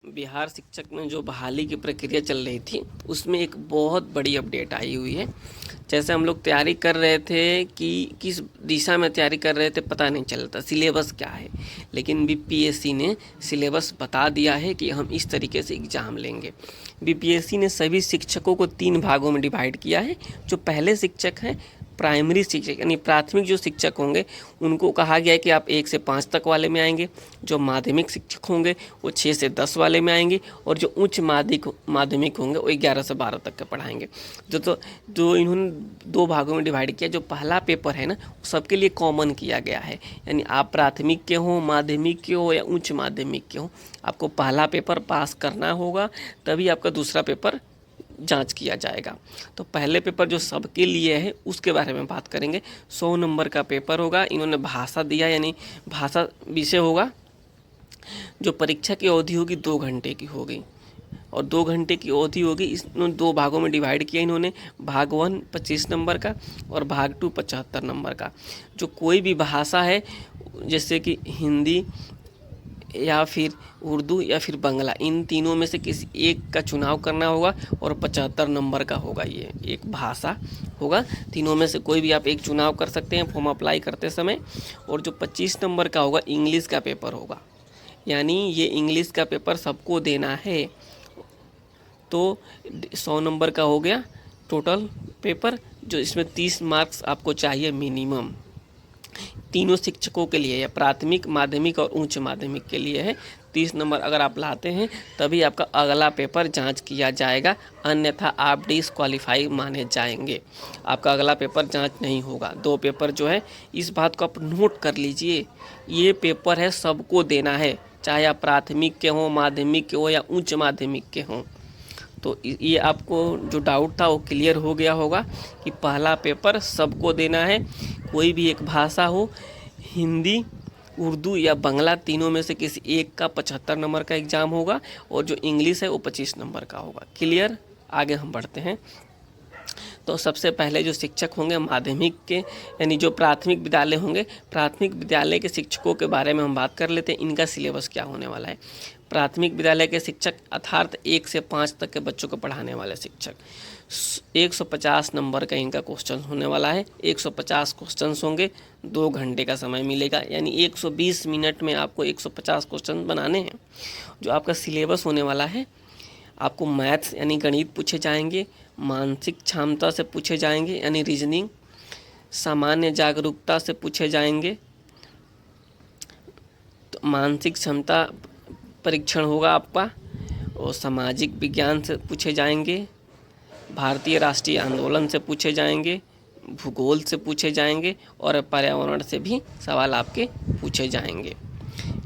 बिहार शिक्षक में जो बहाली की प्रक्रिया चल रही थी उसमें एक बहुत बड़ी अपडेट आई हुई है। जैसे हम लोग तैयारी कर रहे थे कि किस दिशा में तैयारी कर रहे थे पता नहीं चलता सिलेबस क्या है, लेकिन बीपीएससी ने सिलेबस बता दिया है कि हम इस तरीके से एग्ज़ाम लेंगे। बीपीएससी ने सभी शिक्षकों को 3 भागों में डिवाइड किया है। जो पहले शिक्षक हैं प्राइमरी शिक्षक यानी प्राथमिक जो शिक्षक होंगे उनको कहा गया है कि आप 1 से 5 तक वाले में आएंगे। जो माध्यमिक शिक्षक होंगे वो 6 से 10 वाले में आएंगे और जो उच्च माध्यमिक होंगे वो 11 से 12 तक के पढ़ाएंगे। जो इन्होंने 2 भागों में डिवाइड किया। जो पहला पेपर है ना सबके लिए कॉमन किया गया है, यानी आप प्राथमिक के हो, माध्यमिक के हो या उच्च माध्यमिक के हो, आपको पहला पेपर पास करना होगा तभी आपका दूसरा पेपर जांच किया जाएगा। तो पहले पेपर जो सबके लिए है उसके बारे में बात करेंगे। 100 नंबर का पेपर होगा। इन्होंने भाषा दिया यानी भाषा विषय होगा। जो परीक्षा की अवधि होगी 2 घंटे की होगी और 2 घंटे की अवधि होगी। इन्होंने 2 भागों में डिवाइड किया। इन्होंने भाग 1 25 नंबर का और भाग 2 75 नंबर का। जो कोई भी भाषा है जैसे कि हिंदी या फिर उर्दू या फिर बांग्ला, इन तीनों में से किसी एक का चुनाव करना होगा और 75 नंबर का होगा। ये एक भाषा होगा। तीनों में से कोई भी आप एक चुनाव कर सकते हैं फॉर्म अप्लाई करते समय। और जो 25 नंबर का होगा इंग्लिश का पेपर होगा, यानी ये इंग्लिश का पेपर सबको देना है। तो 100 नंबर का हो गया टोटल पेपर, जो इसमें 30 मार्क्स आपको चाहिए मिनिमम। तीनों शिक्षकों के लिए या प्राथमिक, माध्यमिक और उच्च माध्यमिक के लिए है। 30 नंबर अगर आप लाते हैं तभी आपका अगला पेपर जांच किया जाएगा, अन्यथा आप डिसक्वालीफाई माने जाएंगे। आपका अगला पेपर जांच नहीं होगा। 2 पेपर जो है इस बात को आप नोट कर लीजिए, ये पेपर है सबको देना है, चाहे आप प्राथमिक के हों, माध्यमिक के हो या उच्च माध्यमिक के हों। तो ये आपको जो डाउट था वो क्लियर हो गया होगा कि पहला पेपर सबको देना है। कोई भी एक भाषा हो, हिंदी, उर्दू या बांग्ला, तीनों में से किसी एक का 75 नंबर का एग्ज़ाम होगा और जो इंग्लिश है वो 25 नंबर का होगा। क्लियर? आगे हम बढ़ते हैं। तो सबसे पहले जो शिक्षक होंगे माध्यमिक के यानी जो प्राथमिक विद्यालय होंगे, प्राथमिक विद्यालय के शिक्षकों के बारे में हम बात कर लेते हैं। इनका सिलेबस क्या होने वाला है। प्राथमिक विद्यालय के शिक्षक अर्थात 1 से 5 तक के बच्चों को पढ़ाने वाले शिक्षक, 150 नंबर का इनका क्वेश्चन होने वाला है। 150 क्वेश्चन होंगे, 2 घंटे का समय मिलेगा, यानी 120 मिनट में आपको 150 क्वेश्चन बनाने हैं। जो आपका सिलेबस होने वाला है, आपको मैथ्स यानी गणित पूछे जाएंगे, मानसिक क्षमता से पूछे जाएंगे यानी रीजनिंग, सामान्य जागरूकता से पूछे जाएंगे, तो मानसिक क्षमता परीक्षण होगा आपका, और सामाजिक विज्ञान से पूछे जाएंगे, भारतीय राष्ट्रीय आंदोलन से पूछे जाएंगे, भूगोल से पूछे जाएंगे और पर्यावरण से भी सवाल आपके पूछे जाएंगे।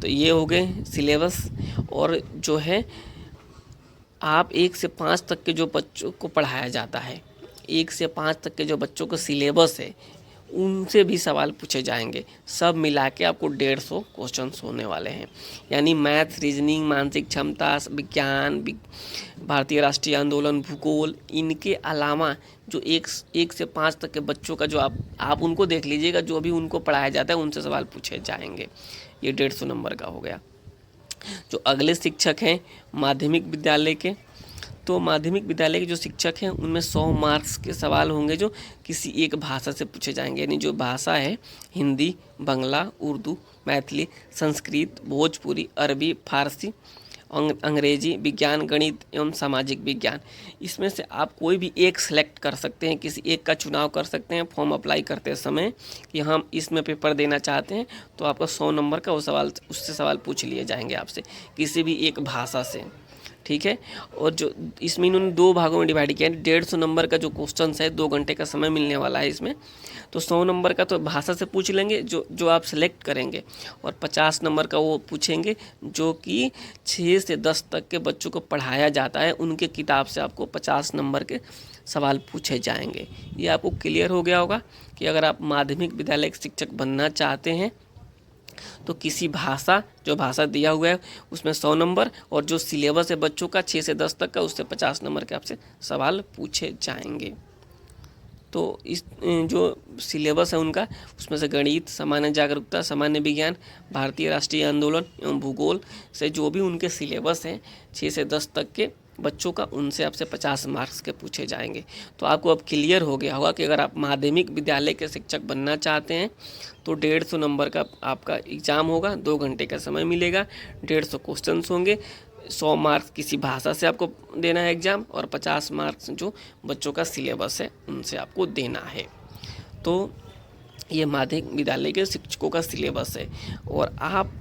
तो ये हो गए सिलेबस। और जो है आप 1 से 5 तक के जो बच्चों को पढ़ाया जाता है, 1 से 5 तक के जो बच्चों का सिलेबस है उनसे भी सवाल पूछे जाएंगे। सब मिला के आपको 150 क्वेश्चन होने वाले हैं, यानी मैथ्स, रीजनिंग, मानसिक क्षमता, विज्ञान, भारतीय राष्ट्रीय आंदोलन, भूगोल, इनके अलावा जो एक से 5 तक के बच्चों का जो आप उनको देख लीजिएगा, जो भी उनको पढ़ाया जाता है उनसे सवाल पूछे जाएंगे। ये 150 नंबर का हो गया। जो अगले शिक्षक हैं माध्यमिक विद्यालय के, तो माध्यमिक विद्यालय के जो शिक्षक हैं उनमें 100 मार्क्स के सवाल होंगे जो किसी एक भाषा से पूछे जाएंगे, यानी जो भाषा है हिंदी, बांग्ला, उर्दू, मैथिली, संस्कृत, भोजपुरी, अरबी, फारसी, अंग्रेजी, विज्ञान, गणित एवं सामाजिक विज्ञान। इसमें से आप कोई भी एक सेलेक्ट कर सकते हैं, किसी एक का चुनाव कर सकते हैं फॉर्म अप्लाई करते समय कि हम इसमें पेपर देना चाहते हैं। तो आपका 100 नंबर का वो सवाल, उससे सवाल पूछ लिए जाएंगे आपसे किसी भी एक भाषा से, ठीक है। और जो इसमें इन्होंने 2 भागों में डिवाइड किया है। 150 नंबर का जो क्वेश्चन है 2 घंटे का समय मिलने वाला है इसमें। तो 100 नंबर का तो भाषा से पूछ लेंगे जो आप सेलेक्ट करेंगे, और 50 नंबर का वो पूछेंगे जो कि 6 से 10 तक के बच्चों को पढ़ाया जाता है, उनके किताब से आपको 50 नंबर के सवाल पूछे जाएंगे। ये आपको क्लियर हो गया होगा कि अगर आप माध्यमिक विद्यालय के शिक्षक बनना चाहते हैं तो किसी भाषा, जो भाषा दिया हुआ है उसमें 100 नंबर, और जो सिलेबस है बच्चों का 6 से 10 तक का, उससे 50 नंबर के आपसे सवाल पूछे जाएंगे। तो इस जो सिलेबस है उनका, उसमें से गणित, सामान्य जागरूकता, सामान्य विज्ञान, भारतीय राष्ट्रीय आंदोलन एवं भूगोल से जो भी उनके सिलेबस हैं 6 से 10 तक के बच्चों का, उनसे आपसे 50 मार्क्स के पूछे जाएंगे। तो आपको अब क्लियर हो गया होगा कि अगर आप माध्यमिक विद्यालय के शिक्षक बनना चाहते हैं तो 150 नंबर का आपका एग्ज़ाम होगा, 2 घंटे का समय मिलेगा, 150 क्वेश्चंस होंगे, 100 मार्क्स किसी भाषा से आपको देना है एग्ज़ाम, और 50 मार्क्स जो बच्चों का सिलेबस है उनसे आपको देना है। तो ये माध्यमिक विद्यालय के शिक्षकों का सिलेबस है, और आप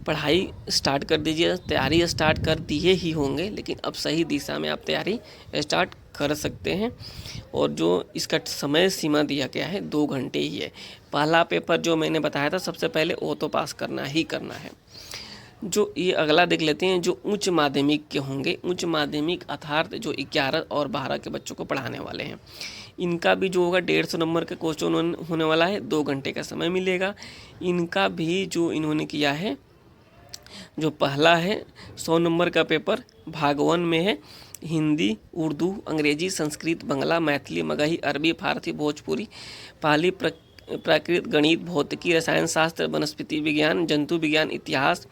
पढ़ाई स्टार्ट कर दीजिए, तैयारी स्टार्ट कर दिए ही होंगे, लेकिन अब सही दिशा में आप तैयारी स्टार्ट कर सकते हैं। और जो इसका समय सीमा दिया गया है 2 घंटे ही है। पहला पेपर जो मैंने बताया था सबसे पहले, वो तो पास करना ही करना है। जो ये अगला देख लेते हैं, जो उच्च माध्यमिक के होंगे, उच्च माध्यमिक अर्थात जो 11 और 12 के बच्चों को पढ़ाने वाले हैं, इनका भी जो होगा 150 नंबर का क्वेश्चन होने वाला है, 2 घंटे का समय मिलेगा। इनका भी जो इन्होंने किया है, जो पहला है 100 नंबर का पेपर भाग 1 में है, हिंदी, उर्दू, अंग्रेजी, संस्कृत, बांग्ला, मैथिली, मगही, अरबी, फारसी, भोजपुरी, पाली, प्राकृत, गणित, भौतिकी, रसायन शास्त्र, वनस्पति विज्ञान, जंतु विज्ञान, इतिहास,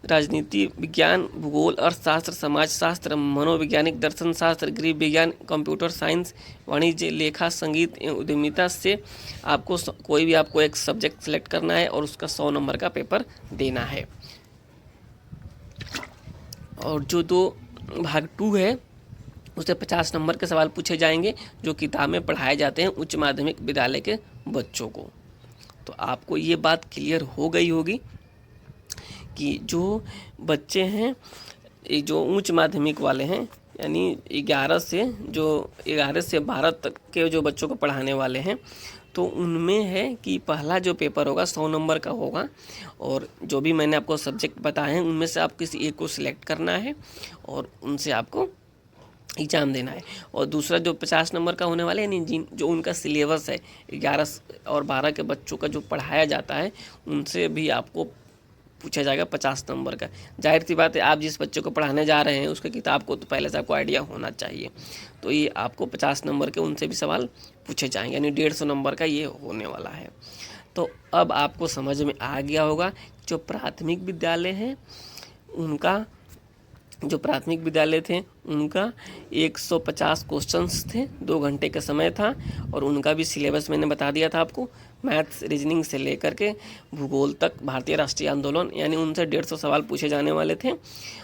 राजनीति विज्ञान, भूगोल, अर्थशास्त्र, समाजशास्त्र, मनोवैज्ञानिक, दर्शन शास्त्र, गृह विज्ञान, कंप्यूटर साइंस, वाणिज्य, लेखा, संगीत एवं उद्यमिता से आपको कोई भी आपको एक सब्जेक्ट सेलेक्ट करना है और उसका 100 नंबर का पेपर देना है। और जो 2 भाग 2 है, उससे 50 नंबर के सवाल पूछे जाएंगे जो किताब में पढ़ाए जाते हैं उच्च माध्यमिक विद्यालय के बच्चों को। तो आपको ये बात क्लियर हो गई होगी कि जो बच्चे हैं, जो उच्च माध्यमिक वाले हैं, यानी 11 से 12 तक के जो बच्चों को पढ़ाने वाले हैं, तो उनमें है कि पहला जो पेपर होगा 100 नंबर का होगा, और जो भी मैंने आपको सब्जेक्ट बताए हैं उनमें से आप किसी एक को सिलेक्ट करना है और उनसे आपको एग्ज़ाम देना है। और दूसरा जो 50 नंबर का होने वाला है, यानी जो उनका सिलेबस है 11 और 12 के बच्चों का जो पढ़ाया जाता है, उनसे भी आपको पूछा जाएगा 50 नंबर का। जाहिर सी बात है, आप जिस बच्चे को पढ़ाने जा रहे हैं उसके किताब को तो पहले से आपको आइडिया होना चाहिए, तो ये आपको 50 नंबर के उनसे भी सवाल पूछे जाएंगे, यानी 150 नंबर का ये होने वाला है। तो अब आपको समझ में आ गया होगा, जो प्राथमिक विद्यालय हैं उनका, जो प्राथमिक विद्यालय थे उनका 150 क्वेश्चंस थे, 2 घंटे का समय था, और उनका भी सिलेबस मैंने बता दिया था आपको, मैथ्स, रीजनिंग से लेकर के भूगोल तक, भारतीय राष्ट्रीय आंदोलन, यानी उनसे 150 सवाल पूछे जाने वाले थे।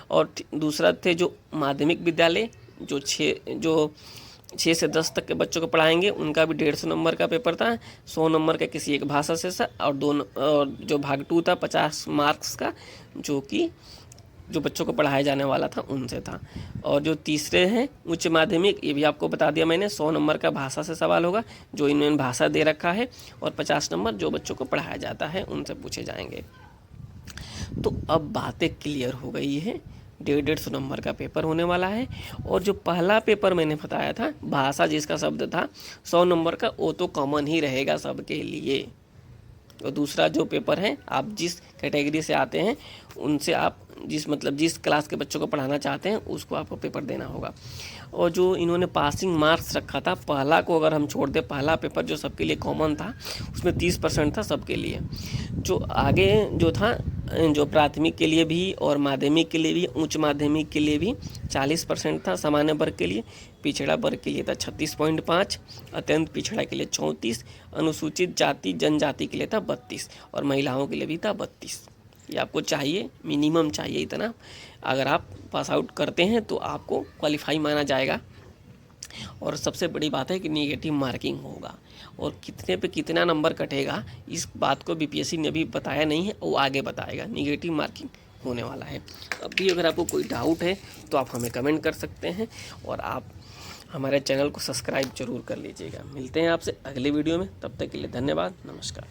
और दूसरा थे जो माध्यमिक विद्यालय, जो 6 से 10 तक के बच्चों को पढ़ाएंगे, उनका भी 150 नंबर का पेपर था, 100 नंबर का किसी एक भाषा से, और जो भाग 2 था 50 मार्क्स का, जो कि जो बच्चों को पढ़ाया जाने वाला था उनसे था। और जो तीसरे हैं उच्च माध्यमिक, ये भी आपको बता दिया मैंने, 100 नंबर का भाषा से सवाल होगा, जो इन्होंने भाषा दे रखा है, और 50 नंबर जो बच्चों को पढ़ाया जाता है उनसे पूछे जाएंगे। तो अब बातें क्लियर हो गई है, 150 नंबर का पेपर होने वाला है। और जो पहला पेपर मैंने बताया था भाषा, जिसका शब्द था 100 नंबर का, वो तो कॉमन ही रहेगा सबके लिए। और दूसरा जो पेपर है, आप जिस कैटेगरी से आते हैं उनसे आप जिस क्लास के बच्चों को पढ़ाना चाहते हैं उसको आपको पेपर देना होगा। और जो इन्होंने पासिंग मार्क्स रखा था, पहला को अगर हम छोड़ दें, पहला पेपर जो सबके लिए कॉमन था उसमें 30% था सबके लिए। जो आगे जो था, जो प्राथमिक के लिए भी और माध्यमिक के लिए भी, उच्च माध्यमिक के लिए भी 40% था, सामान्य वर्ग के लिए, पिछड़ा वर्ग के लिए था 36.5, अत्यंत पिछड़ा के लिए 34, अनुसूचित जाति जनजाति के लिए था 32, और महिलाओं के लिए भी था 32। ये आपको चाहिए, मिनिमम चाहिए इतना। अगर आप पास आउट करते हैं तो आपको क्वालिफाई माना जाएगा। और सबसे बड़ी बात है कि नेगेटिव मार्किंग होगा, और कितने पे कितना नंबर कटेगा इस बात को बीपीएससी ने अभी बताया नहीं है, वो आगे बताएगा। नेगेटिव मार्किंग होने वाला है। अब भी अगर आपको कोई डाउट है तो आप हमें कमेंट कर सकते हैं, और आप हमारे चैनल को सब्सक्राइब जरूर कर लीजिएगा। मिलते हैं आपसे अगले वीडियो में, तब तक के लिए धन्यवाद, नमस्कार।